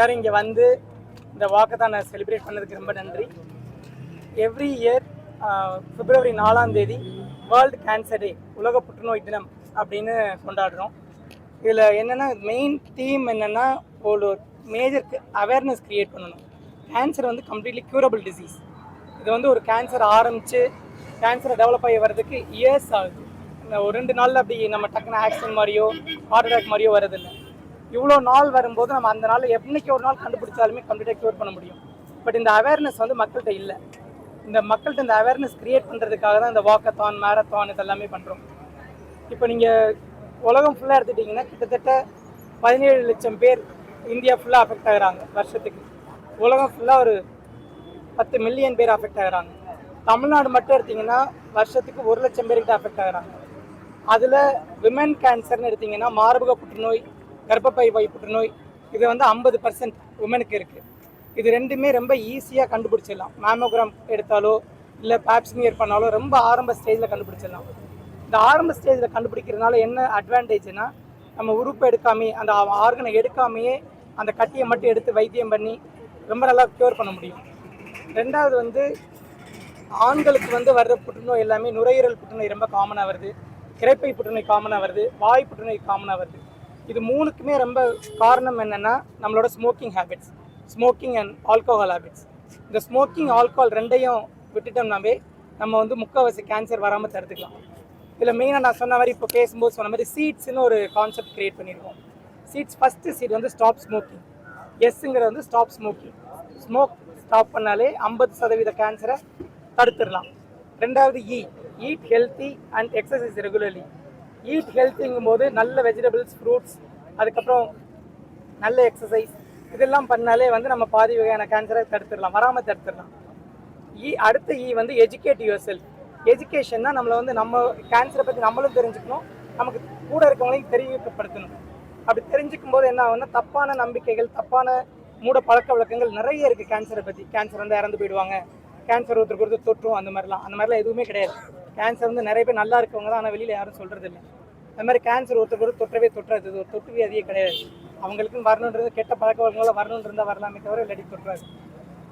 எல்லோரும் இங்கே வந்து இந்த வாக்கத்தான் நான் செலிப்ரேட் பண்ணதுக்கு ரொம்ப நன்றி. எவ்ரி இயர் February 4ஆம் தேதி வேர்ல்டு கேன்சர் டே, உலக புற்றுநோய் தினம் அப்படின்னு கொண்டாடுறோம். இதில் என்னென்னா மெயின் தீம் என்னென்னா ஒரு மேஜர் அவேர்னஸ் க்ரியேட் பண்ணணும். கேன்சர் வந்து கம்ப்ளீட்லி க்யூரபிள் டிசீஸ். இது வந்து ஒரு கேன்சர் ஆரம்பித்து கேன்சரை டெவலப் ஆகி வர்றதுக்கு இயர்ஸ் ஆகுது. ஒரு 2 நாளில் அப்படி நம்ம டக்குன்னு ஆக்சிடென்ட் மாதிரியோ ஹார்ட் அட்டாக் மாதிரியோ வரதில்லை. இவ்வளோ நாள் வரும்போது நம்ம அந்த நாள் என்றைக்கு ஒரு நாள் கண்டுபிடிச்சாலுமே கம்ப்ளீட்டாக க்யூர் பண்ண முடியும். பட் இந்த அவேர்னஸ் வந்து மக்கள்கிட்ட இல்லை. இந்த மக்கள்கிட்ட இந்த அவேர்னஸ் க்ரியேட் பண்ணுறதுக்காக தான் இந்த வாக்கத்தான், மேரத்தான் இதெல்லாமே பண்ணுறோம். இப்போ நீங்கள் உலகம் ஃபுல்லாக எடுத்துட்டிங்கன்னா கிட்டத்தட்ட 17 லட்சம் பேர் இந்தியா ஃபுல்லாக அஃபெக்ட் ஆகுறாங்க வருஷத்துக்கு. உலகம் ஃபுல்லாக ஒரு 10 மில்லியன் பேர் அஃபெக்ட் ஆகுறாங்க. தமிழ்நாடு மட்டும் எடுத்திங்கன்னா வருஷத்துக்கு 1 லட்சம் பேர்கிட்ட அஃபெக்ட் ஆகுறாங்க. அதில் விமன் கேன்சர்னு எடுத்திங்கன்னா மார்பக புற்றுநோய், கர்ப்பப்பை வாய் புற்றுநோய், இது வந்து 50% உமனுக்கு இருக்குது. இது ரெண்டுமே ரொம்ப ஈஸியாக கண்டுபிடிச்சிடலாம். மேமோகிராம் எடுத்தாலோ இல்லை பேப்ஸ்மியர் பண்ணாலோ ரொம்ப ஆரம்ப ஸ்டேஜில் கண்டுபிடிச்சிடலாம். இந்த ஆரம்ப ஸ்டேஜில் கண்டுபிடிக்கிறதுனால என்ன அட்வான்டேஜ்னா, நம்ம உறுப்பு எடுக்காமையே, அந்த ஆர்கனை எடுக்காமையே அந்த கட்டியை மட்டும் எடுத்து வைத்தியம் பண்ணி ரொம்ப நல்லா க்யூர் பண்ண முடியும். ரெண்டாவது வந்து ஆண்களுக்கு வந்து வர்ற புற்றுநோய் எல்லாமே நுரையீரல் புற்றுநோய் ரொம்ப காமனாக வருது, இரைப்பை புற்றுநோய் காமனாக வருது, வாய் புற்றுநோய் காமனாக வருது. இது மூணுக்குமே ரொம்ப காரணம் என்னென்னா நம்மளோட smoking habits, smoking and alcohol habits. இந்த ஸ்மோக்கிங் ஆல்கோஹால் ரெண்டையும் விட்டுட்டோம்னாவே நம்ம வந்து முக்கால்வாசி கேன்சர் வராமல் தடுத்துக்கலாம். இதில் மெயினாக நான் சொன்ன மாதிரி இப்போ பேசும்போது சொன்ன மாதிரி சீட்ஸ்னு ஒரு கான்செப்ட் க்ரியேட் பண்ணியிருக்கோம். சீட்ஸ் ஃபஸ்ட்டு சீட் வந்து ஸ்டாப் ஸ்மோக்கிங். எஸ்ஸுங்கிறது வந்து ஸ்டாப் ஸ்மோக்கிங். ஸ்மோக் ஸ்டாப் பண்ணாலே 50% கேன்சரை தடுத்துடலாம். ரெண்டாவது eat healthy and exercise regularly. Eat ஹெல்த்திங்கும் போது நல்ல வெஜிடபிள்ஸ், ஃப்ரூட்ஸ், அதுக்கப்புறம் நல்ல எக்ஸசைஸ், இதெல்லாம் பண்ணாலே வந்து நம்ம பாதி வகையான கேன்சரை தடுத்துடலாம், வராமல் தடுத்துடலாம். அடுத்த வந்து எஜுகேட் யுவர் செல்ஃப். எஜுகேஷன்னா நம்மளை வந்து நம்ம கேன்சரை பற்றி நம்மளும் தெரிஞ்சுக்கணும், நமக்கு கூட இருக்கவங்களையும் தெரிவிக்கப்படுத்தணும். அப்படி தெரிஞ்சுக்கும் போது என்ன ஆகும்னா தப்பான நம்பிக்கைகள், தப்பான மூட பழக்க வழக்கங்கள் நிறைய இருக்குது கேன்சரை பற்றி. கேன்சர் வந்து இறந்து போயிடுவாங்க, கேன்சர் ஒருத்தருக்கு தொற்றும், அந்த மாதிரிலாம் எதுவுமே கிடையாது. கேன்சர் வந்து நிறைய பேர் நல்லா இருக்கவங்க தான், ஆனால் வெளியில் யாரும் சொல்கிறது இல்லை. அந்த மாதிரி கேன்சர் ஒருத்தருக்கு தொற்றது, ஒரு தொற்று வியாதியே கிடையாது. அவங்களுக்குன்னு வரணுன்றது, கெட்ட பழக்க வழக்கங்களால் வரணுன்னு இருந்தால் வரலாமே தவிர இல்லாட்டி தொற்றாது.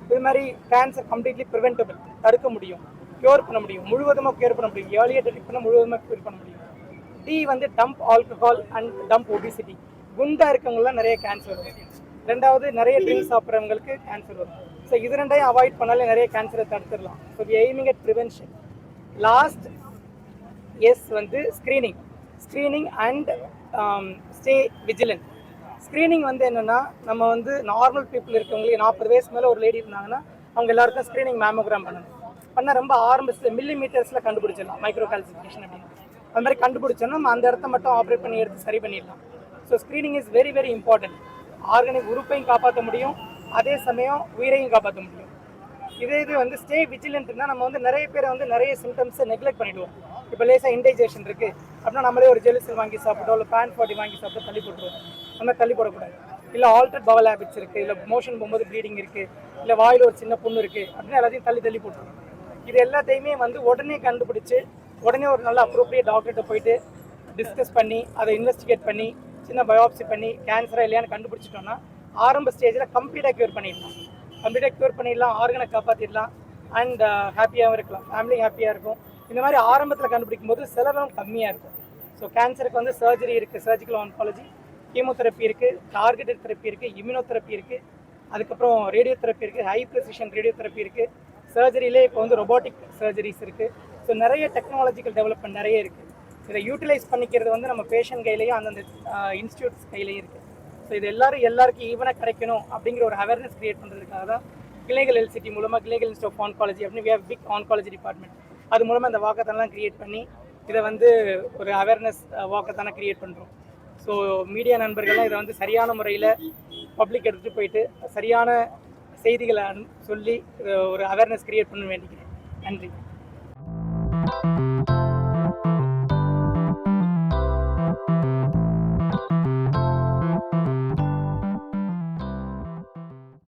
இது மாதிரி கேன்சர் கம்ப்ளீட்லி ப்ரிவென்டபிள், தடுக்க முடியும், க்யூர் பண்ண முடியும், முழுவதுமாக க்யூர் பண்ண முடியும். ஏர்லியாக டிடெக்ட் பண்ண முழுவதுமாக க்யூர் பண்ண முடியும். வந்து dump alcohol and dump obesity. குண்டாக இருக்கவங்களாம் நிறைய கேன்சர் வரும். ரெண்டாவது நிறைய ட்ரிங்க்ஸ் சாப்பிட்றவங்களுக்கு கேன்சர் வரும். ஸோ இது ரெண்டையும் அவாய்ட் பண்ணாலே நிறைய கேன்சரை தடுத்துடலாம். So aiming at prevention. Last வந்து screening and stay vigilant. Screening வந்து என்னென்னா, நம்ம வந்து நார்மல் பீப்புள் இருக்கவங்களே 40 வயசு மேலே ஒரு லேடி இருந்தாங்கன்னா அவங்க எல்லாருக்கும் ஸ்க்ரீனிங் மேமோகிராம் பண்ணால் ரொம்ப ஆரம்பத்தில் மில்லிமீட்டர்ஸில் கண்டுபிடிச்சிடலாம் மைக்ரோ கால்சிஃபிகேஷன் அப்படின்னு. அது மாதிரி கண்டுபிடிச்சோன்னா நம்ம அந்த இடத்த மட்டும் ஆப்ரேட் பண்ணி எடுத்து சரி பண்ணிடலாம். So screening is very very important. Organic உறுப்பையும் காப்பாற்ற முடியும், அதே சமயம் உயிரையும் காப்பாற்ற முடியும். இது வந்து ஸ்டே விஜிலண்ட்னா நம்ம வந்து நிறைய பேரை வந்து நிறைய சிம்டம்ஸை நெக்லெக்ட் பண்ணிவிடுவோம். இப்போ லேசாக இன்டைஜேஷன் இருக்குது அப்படின்னா நம்மளே ஒரு ஜெலிசில் வாங்கி சாப்பிட்டோம், இல்லை பேன் 40 வாங்கி சாப்பிட்டு தள்ளி போட்டுருவோம். நம்ம தள்ளி போடக்கூடாது. இல்லை ஆல்டர்ட் பவல் ஹேபிட்ஸ் இருக்குது, இல்லை மோஷன் போகும்போது ப்ளீடிங் இருக்குது, இல்லை வாயில் ஒரு சின்ன புண்ணு இருக்குது அப்படின்னு எல்லாத்தையும் தள்ளி போட்டுருவோம். இது எல்லாத்தையுமே வந்து உடனே கண்டுபிடிச்சி உடனே ஒரு நல்ல அப்ரோப்ரியேட் டாக்டர்கிட்ட போயிட்டு டிஸ்கஸ் பண்ணி அதை இன்வெஸ்டிகேட் பண்ணி சின்ன பயோப்சி பண்ணி கேன்சராக இல்லையான்னு கண்டுபிடிச்சிட்டோம்னா ஆரம்ப ஸ்டேஜில் கம்ப்ளீட்டாக க்யூர் பண்ணிடலாம், ஆர்கனை காப்பாற்றிடலாம், அண்ட் ஹாப்பியாகவும் இருக்கலாம், ஃபேமிலி ஹாப்பியாக இருக்கும். இந்த மாதிரி ஆரம்பத்தில் கண்டுபிடிக்கும் போது செலவும் கம்மியாக இருக்கும். ஸோ கேன்சருக்கு வந்து சர்ஜரி இருக்குது, சர்ஜிக்கல் ஆன்காலஜி, கீமோதெரப்பி இருக்குது, டார்கெட்டட் தெரப்பி இருக்குது, இம்யூனோதெரப்பி இருக்குது, அதுக்கப்புறம் ரேடியோ தெரப்பி இருக்குது, ஹை ப்ரெசிஷன் ரேடியோ தெரப்பி இருக்குது. சர்ஜரியிலே இப்போ வந்து ரொபோட்டிக் சர்ஜரிஸ் இருக்குது. ஸோ நிறைய டெக்னாலஜிக்கல் டெவலப்மெண்ட் நிறைய இருக்குது. இதை யூட்டிலைஸ் பண்ணிக்கிறது வந்து நம்ம பேஷண்ட் கையிலையும் அந்தந்த இன்ஸ்டியூட்ஸ் கையிலையும் இருக்குது. ஸோ இது எல்லாருக்கும் ஈவனாக கிடைக்கணும் அப்படிங்கிற ஒரு அவேர்னஸ் கிரியேட் பண்ணுறதுக்காக தான் கிளினிக்கல் எல்சிடி மூலமாக கிளினிக்கல் இன்ஸ்டியூட் ஆஃப் ஆன்காலஜி அப்படின்னு we have big oncology department, அது மூலமாக இந்த வாக்கத்தானெலாம் கிரியேட் பண்ணி இதை வந்து ஒரு அவேர்னஸ் வாக்கத்தானே கிரியேட் பண்ணுறோம். ஸோ மீடியா நண்பர்கள்லாம் இதை வந்து சரியான முறையில் பப்ளிக் எடுத்துகிட்டு போயிட்டு சரியான செய்திகளை சொல்லி ஒரு அவேர்னஸ் கிரியேட் பண்ண வேண்டிக்கிறேன். நன்றி.